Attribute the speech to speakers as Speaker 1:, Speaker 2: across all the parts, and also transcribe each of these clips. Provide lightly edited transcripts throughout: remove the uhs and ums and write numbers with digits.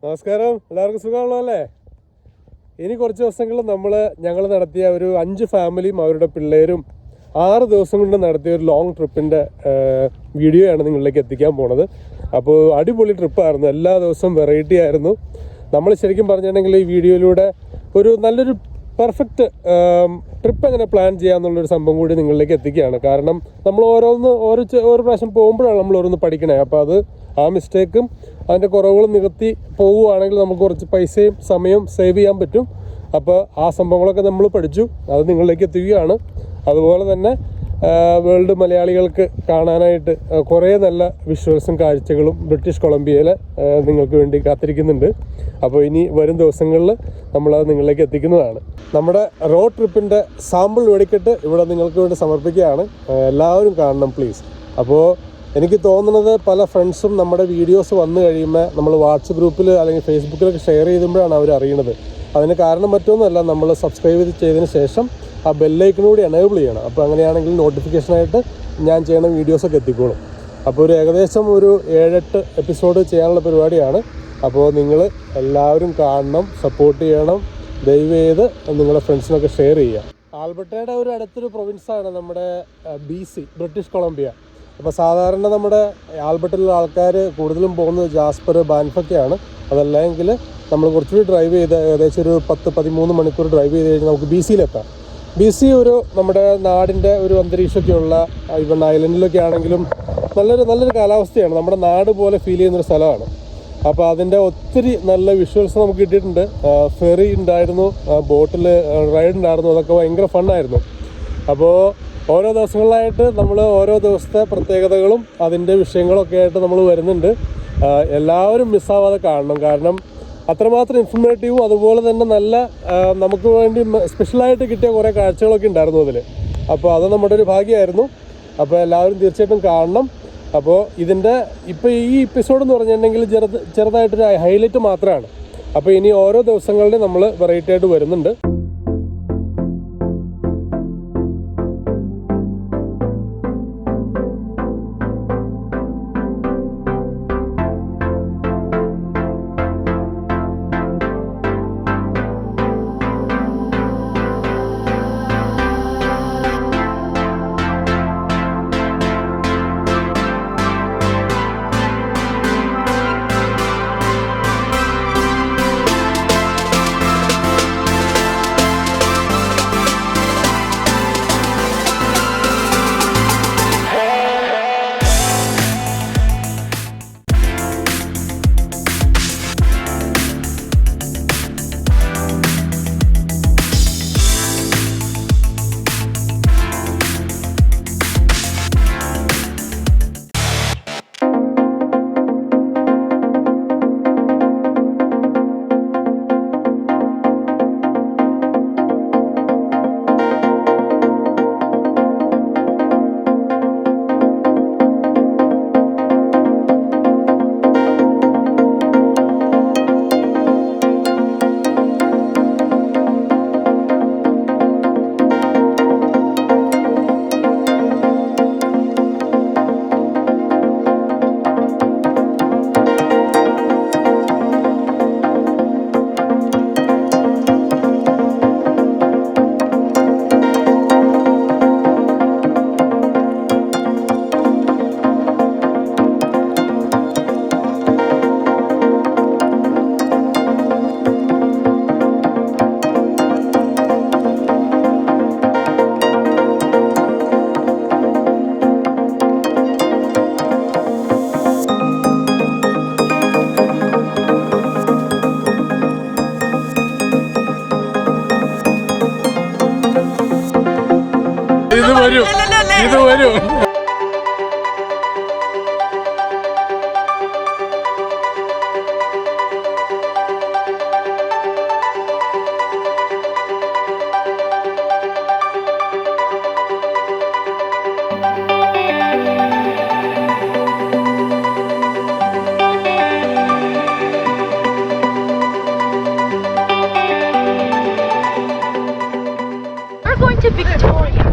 Speaker 1: നമസ്കാരം, എല്ലാവർക്കും സുഖമാണല്ലോ അല്ലേ? ഇനി കുറച്ച് ദിവസങ്ങളിൽ ഞങ്ങൾ നടത്തിയ ഒരു 5 ഫാമിലിയും അവരുടെ പിള്ളേരും 6 ദിവസം കൊണ്ട് നടത്തിയ ഒരു ലോങ് ട്രിപ്പിൻ്റെ വീഡിയോയാണ് നിങ്ങളിലേക്ക് എത്തിക്കാൻ പോണത്. അപ്പോൾ അടിപൊളി ട്രിപ്പായിരുന്നു, എല്ലാ ദിവസവും വെറൈറ്റി ആയിരുന്നു. നമ്മൾ ശരിക്കും പറഞ്ഞിട്ടുണ്ടെങ്കിൽ ഈ വീഡിയോയിലൂടെ ഒരു നല്ലൊരു പെർഫെക്റ്റ് ട്രിപ്പ് എങ്ങനെ പ്ലാൻ ചെയ്യാമെന്നുള്ളൊരു സംഭവം കൂടി നിങ്ങളിലേക്ക് എത്തിക്കുകയാണ്. കാരണം നമ്മൾ ഓരോ പ്രാവശ്യം പോകുമ്പോഴാണ് നമ്മൾ ഓരോന്ന് പഠിക്കണേ. അപ്പോൾ അത് ആ മിസ്റ്റേക്കും അതിൻ്റെ കുറവുകളും നികത്തി പോവുകയാണെങ്കിൽ നമുക്ക് കുറച്ച് പൈസയും സമയവും സേവ് ചെയ്യാൻ പറ്റും. അപ്പോൾ ആ സംഭവങ്ങളൊക്കെ നമ്മൾ പഠിച്ചു, അത് നിങ്ങളിലേക്ക് എത്തിക്കുകയാണ്. അതുപോലെ തന്നെ വേൾഡ് മലയാളികൾക്ക് കാണാനായിട്ട് കുറേ നല്ല വിഷ്വൽസും കാഴ്ചകളും ബ്രിട്ടീഷ് കൊളംബിയയിൽ നിങ്ങൾക്ക് വേണ്ടി കാത്തിരിക്കുന്നുണ്ട്. അപ്പോൾ ഇനി വരും ദിവസങ്ങളിൽ നമ്മളത് നിങ്ങളിലേക്ക് എത്തിക്കുന്നതാണ്. നമ്മുടെ റോഡ് ട്രിപ്പിൻ്റെ സാമ്പിൾ വെടിക്കെട്ട് ഇവിടെ നിങ്ങൾക്ക് വേണ്ടി സമർപ്പിക്കുകയാണ്. എല്ലാവരും കാണണം പ്ലീസ്. അപ്പോൾ എനിക്ക് തോന്നുന്നത് പല ഫ്രണ്ട്സും നമ്മുടെ വീഡിയോസ് വന്നു കഴിയുമ്പോൾ നമ്മൾ വാട്സപ്പ് ഗ്രൂപ്പിൽ അല്ലെങ്കിൽ ഫേസ്ബുക്കിലൊക്കെ ഷെയർ ചെയ്തുമ്പോഴാണ് അവർ അറിയണത്. അതിന് കാരണം മറ്റൊന്നുമല്ല, നമ്മൾ സബ്സ്ക്രൈബ് ചെയ്തതിന് ശേഷം ആ ബെല്ലൈക്കൺ കൂടി എനേബിൾ ചെയ്യണം. അപ്പോൾ അങ്ങനെയാണെങ്കിൽ നോട്ടിഫിക്കേഷനായിട്ട് ഞാൻ ചെയ്യുന്ന വീഡിയോസൊക്കെ എത്തിക്കോളും. അപ്പോൾ ഏകദേശം ഒരു 7-8 എപ്പിസോഡ് ചെയ്യാനുള്ള പരിപാടിയാണ്. അപ്പോൾ നിങ്ങൾ എല്ലാവരും കാണണം, സപ്പോർട്ട് ചെയ്യണം. ദയവ് ചെയ്ത് നിങ്ങളുടെ ഫ്രണ്ട്സിനൊക്കെ ഷെയർ ചെയ്യുക. ആൽബർട്ടയുടെ ഒരു അടുത്തൊരു പ്രൊവിൻസാണ് നമ്മുടെ BC, ബ്രിട്ടീഷ് കൊളംബിയ. അപ്പോൾ സാധാരണ നമ്മുടെ ആൽബർട്ടിലുള്ള ആൾക്കാർ കൂടുതലും പോകുന്നത് ജാസ്പർ, ബാൻഫൊക്കെയാണ്. അതല്ലെങ്കിൽ നമ്മൾ കുറച്ചുകൂടി ഡ്രൈവ് ചെയ്ത് ഏകദേശം ഒരു 10-13 മണിക്കൂർ ഡ്രൈവ് ചെയ്ത് കഴിഞ്ഞാൽ നമുക്ക് BCയിലെത്താം. BC ഒരു നമ്മുടെ നാടിൻ്റെ ഒരു അന്തരീക്ഷമൊക്കെയുള്ള, ഇവൺ ഐലൻഡിലൊക്കെ ആണെങ്കിലും നല്ലൊരു കാലാവസ്ഥയാണ്. നമ്മുടെ നാട് പോലെ ഫീൽ ചെയ്യുന്നൊരു സ്ഥലമാണ്. അപ്പോൾ അതിൻ്റെ ഒത്തിരി നല്ല വിഷ്വൽസ് നമുക്ക് കിട്ടിയിട്ടുണ്ട്. ഫെറി ഉണ്ടായിരുന്നു, ബോട്ടിൽ റൈഡ് ഉണ്ടായിരുന്നു, അതൊക്കെ ഭയങ്കര ഫണ്ണായിരുന്നു. അപ്പോൾ ഓരോ ദിവസങ്ങളിലായിട്ട് നമ്മൾ ഓരോ ദിവസത്തെ പ്രത്യേകതകളും അതിൻ്റെ വിഷയങ്ങളൊക്കെ ആയിട്ട് നമ്മൾ വരുന്നുണ്ട്. എല്ലാവരും മിസ്സാവാതെ കാണണം. കാരണം അത്രമാത്രം ഇൻഫർമേറ്റീവും അതുപോലെ തന്നെ നല്ല നമുക്ക് വേണ്ടി സ്പെഷ്യലായിട്ട് കിട്ടിയ കുറേ കാഴ്ചകളൊക്കെ ഉണ്ടായിരുന്നു അതിൽ. അപ്പോൾ അത് നമ്മുടെ ഒരു ഭാഗ്യമായിരുന്നു. അപ്പോൾ എല്ലാവരും തീർച്ചയായിട്ടും കാണണം. അപ്പോൾ ഇപ്പോൾ ഈ എപ്പിസോഡ് എന്ന് പറഞ്ഞിട്ടുണ്ടെങ്കിൽ ചെറുതായിട്ടൊരു ഹൈലൈറ്റ് മാത്രമാണ്. അപ്പോൾ ഇനി ഓരോ ദിവസങ്ങളിലും നമ്മൾ വെറൈറ്റി ആയിട്ട് വരുന്നുണ്ട്. ഇത് വരും.
Speaker 2: We're going to Victoria.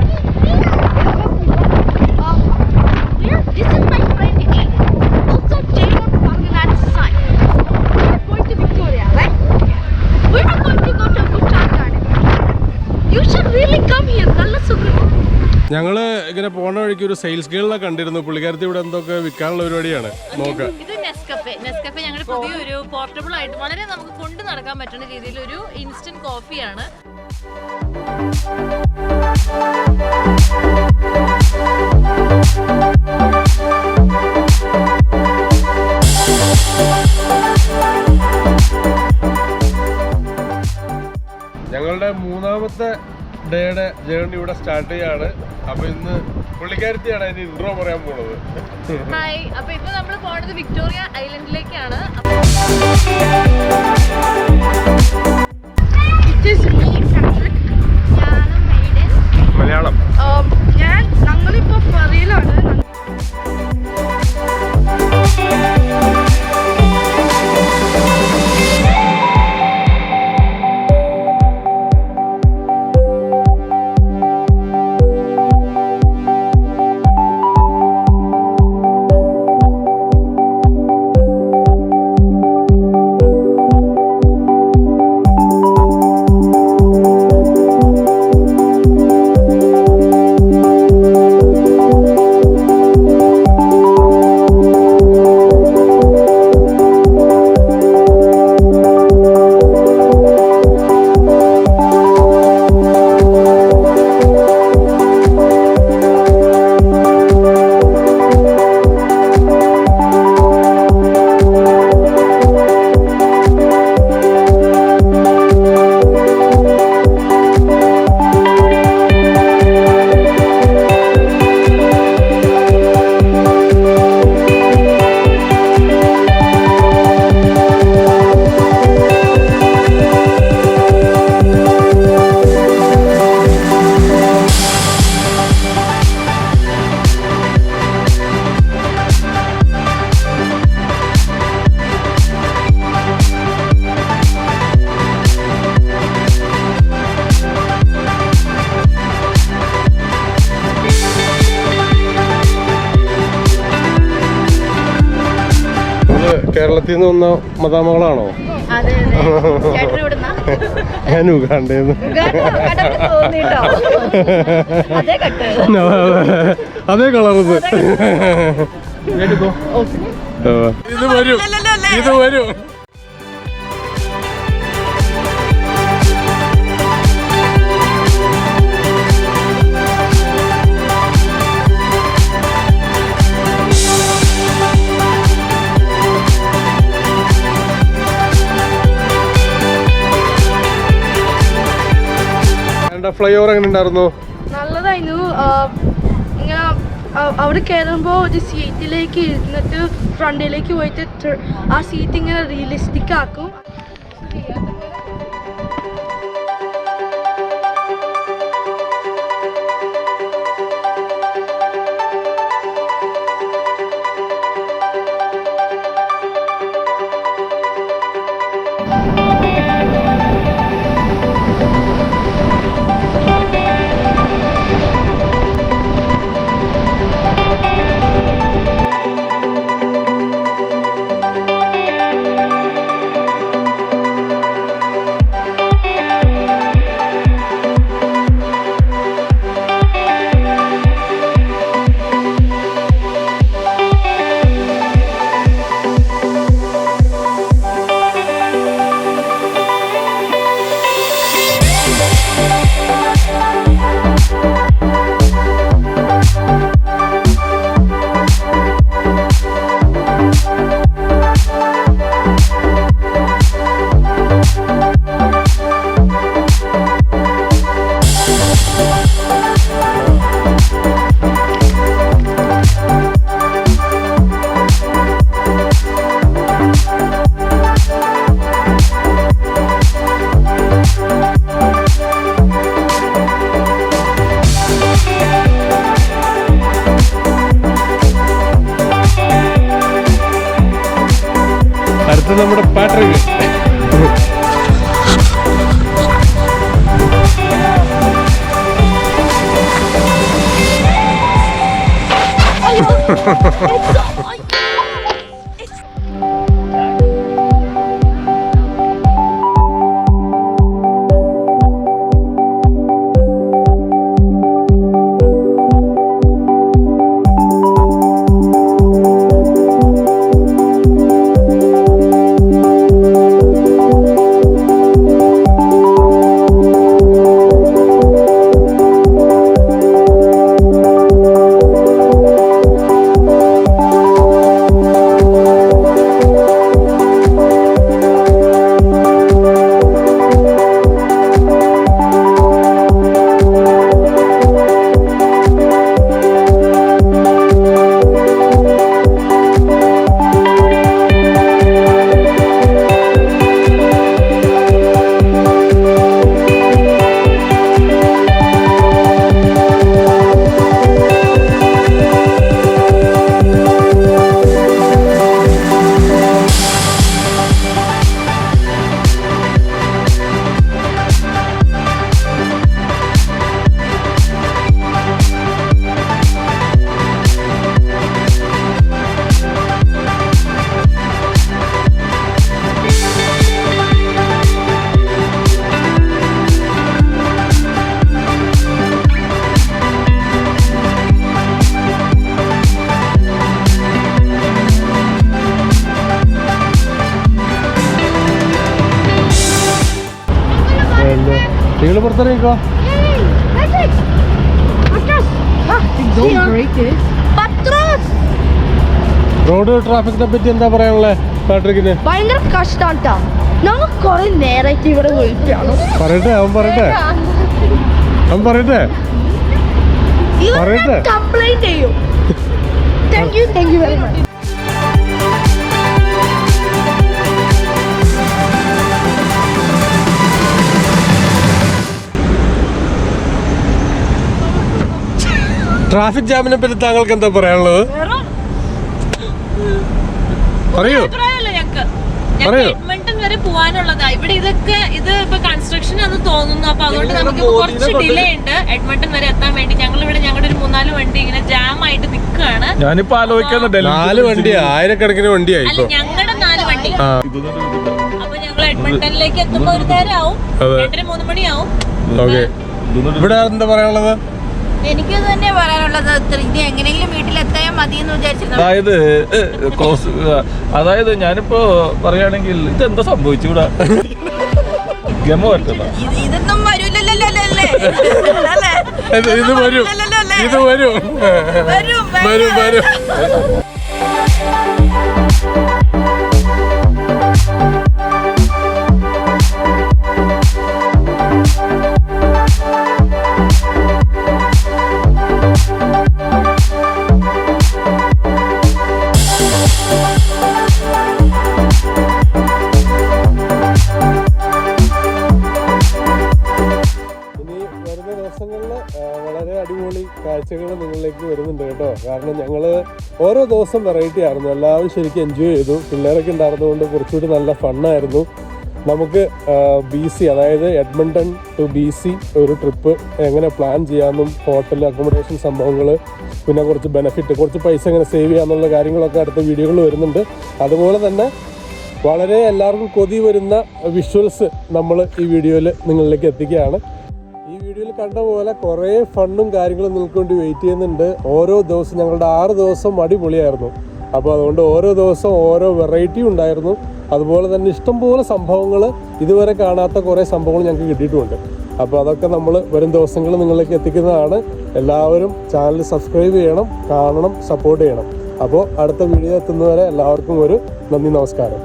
Speaker 1: ഞങ്ങള് ഇങ്ങനെ പോണ വഴിക്ക് ഒരു സെയിൽസ് ഗേളിനെ കണ്ടിരുന്നു. പുള്ളിക്കാരത്തി ഇവിടെ എന്തൊക്കെ വിൽക്കാനുള്ള പരിപാടിയാണ്. നോക്കാം.
Speaker 2: ഇത് നെസ്കഫെ ഞങ്ങളുടെ പുതിയൊരു പോർട്ടബിൾ ആയിട്ട് വളരെ നമുക്ക് കൊണ്ടു നടക്കാൻ പറ്റുന്ന രീതിയിൽ ഒരു ഇൻസ്റ്റന്റ് കോഫിയാണ്.
Speaker 1: ഞങ്ങളുടെ മൂന്നാമത്തെ ഡേയുടെ ജേർണി ഇവിടെ സ്റ്റാർട്ട് ചെയ്യാണ്. അപ്പൊ ഇന്ന് പുള്ളിക്കാരത്തിയാണ് അതിന് ഇൻട്രോ പറയാൻ പോണത്.
Speaker 2: ഹായ്, അപ്പൊ ഇപ്പൊ നമ്മൾ പോണത് വിക്ടോറിയ ഐലൻഡിലേക്കാണ്.
Speaker 1: മലയാളം
Speaker 3: ഞങ്ങളിപ്പോ പറയിലാണ്.
Speaker 1: കേരളത്തിൽ നിന്ന് വന്ന മദാമകളാണോ? ഞാൻ ഉഗാണ്ടേന്ന്. അതേ കളറത്. ഇത് വരും, ഇത് വരും. ഫ്ലൈ ഓവർ എങ്ങനെ ഉണ്ടായിരുന്നു?
Speaker 3: നല്ലതായിരുന്നു. ഇങ്ങനെ അവിടെ കയറുമ്പോൾ ഒരു സീറ്റിലേക്ക് ഇരുന്നിട്ട് ഫ്രണ്ടിലേക്ക് പോയിട്ട് ആ സീറ്റ് ഇങ്ങനെ റിയലിസ്റ്റിക് ആക്കും. അടുത്ത നമ്മുടെ പാട്രിക്.
Speaker 1: നിങ്ങൾ പുറത്തിറങ്ങിക്കോ. റോഡ് ട്രാഫിക്കിനെ പറ്റി എന്താ പറയാനുള്ളത് പാട്രിക്കിന്?
Speaker 3: ഭയങ്കര കഷ്ടാട്ടാ. ഞങ്ങൾ കുറെ നേരമായിട്ട് ഇവിടെ വിളിക്കാണ്.
Speaker 1: പറയട്ടെ അവൻ പറയട്ടെ
Speaker 3: കംപ്ലൈന്റ് ചെയ്യും. Thank you very much.
Speaker 1: Traffic ജാമിനെ പറ്റി താങ്കൾക്ക് എന്താ പറയാനുള്ളത്? പറയൂ.
Speaker 2: എഡ്മണ്ടൺ വരെ പോവാനുള്ളതാ. ഇവിടെ ഇത് ഇപ്പൊ കൺസ്ട്രക്ഷൻ എന്ന് തോന്നുന്നു. അപ്പൊ അതുകൊണ്ട് നമുക്ക് കുറച്ച് ഡിലേ ഉണ്ട് എഡ്മണ്ടൺ വരെ എത്താൻ വേണ്ടി. ഞങ്ങൾ ഇവിടെ ഞങ്ങളുടെ ഒരു 3-4 വണ്ടി ഇങ്ങനെ ജാം ആയിട്ട് നിൽക്കുകയാണ്.
Speaker 4: ഞാനിപ്പോ ആലോചിക്കുന്നത്
Speaker 1: 4 വണ്ടി, ആയിരക്കണക്കിന് വണ്ടിയായി.
Speaker 2: അല്ല, ഞങ്ങളുടെ 4 വണ്ടി. അപ്പൊ ഞങ്ങൾ എഡ്മണ്ടണിലേക്ക് എത്തുമ്പോ ഒരു നേരം ആവും, 2-3 മണിയാവും.
Speaker 1: ഇവിടെ എന്താ പറയാനുള്ളത്?
Speaker 2: എനിക്ക് തന്നെ പറയാനുള്ളത് ഇത് എങ്ങനെയെങ്കിലും വീട്ടിലെത്താൻ മതി എന്ന് വിചാരിച്ചിരുന്നു.
Speaker 4: അതായത് ഞാനിപ്പോ പറയുകയാണെങ്കിൽ ഇതെന്താ സംഭവിച്ചൂടാ? ഗമ പറ്റണ്ട.
Speaker 2: ഇതൊന്നും വരൂലല്ലേ?
Speaker 1: ഇത് വരും. വളരെ അടിപൊളി കാഴ്ചകൾ നിങ്ങളിലേക്ക് വരുന്നുണ്ട് കേട്ടോ. കാരണം ഞങ്ങൾ ഓരോ ദിവസം വെറൈറ്റി ആയിരുന്നു. എല്ലാവരും ശരിക്കും എൻജോയ് ചെയ്തു. പിള്ളേരൊക്കെ ഉണ്ടായിരുന്നതുകൊണ്ട് കുറച്ചുകൂടി നല്ല ഫണ്ണായിരുന്നു. നമുക്ക് BC, അതായത് എഡ്മണ്ടൺ ടു BC ഒരു ട്രിപ്പ് എങ്ങനെ പ്ലാൻ ചെയ്യാമെന്നും ഹോട്ടൽ അക്കോമഡേഷൻ സംഭവങ്ങൾ, പിന്നെ കുറച്ച് ബെനിഫിറ്റ്, കുറച്ച് പൈസ എങ്ങനെ സേവ് ചെയ്യാമെന്നുള്ള കാര്യങ്ങളൊക്കെ അടുത്ത വീഡിയോകൾ വരുന്നുണ്ട്. അതുപോലെ തന്നെ വളരെ എല്ലാവർക്കും കൊതി വരുന്ന വിഷ്വൽസ് നമ്മൾ ഈ വീഡിയോയിൽ നിങ്ങളിലേക്ക് എത്തിക്കുകയാണ്. ഈ വീഡിയോയിൽ കണ്ട പോലെ കുറേ ഫണ്ണും കാര്യങ്ങളും നിങ്ങൾക്ക് വേണ്ടി വെയിറ്റ് ചെയ്യുന്നുണ്ട്. ഓരോ ദിവസം ഞങ്ങളുടെ 6 ദിവസം അടിപൊളിയായിരുന്നു. അപ്പോൾ അതുകൊണ്ട് ഓരോ ദിവസം ഓരോ വെറൈറ്റി ഉണ്ടായിരുന്നു. അതുപോലെ തന്നെ ഇഷ്ടംപോലെ സംഭവങ്ങൾ, ഇതുവരെ കാണാത്ത കുറേ സംഭവങ്ങൾ ഞങ്ങൾക്ക് കിട്ടിയിട്ടുമുണ്ട്. അപ്പോൾ അതൊക്കെ നമ്മൾ വരും ദിവസങ്ങളിൽ നിങ്ങളിലേക്ക് എത്തിക്കുന്നതാണ്. എല്ലാവരും ചാനൽ സബ്സ്ക്രൈബ് ചെയ്യണം, കാണണം, സപ്പോർട്ട് ചെയ്യണം. അപ്പോൾ അടുത്ത വീഡിയോ എത്തുന്നവരെ എല്ലാവർക്കും ഒരു നന്ദി, നമസ്കാരം.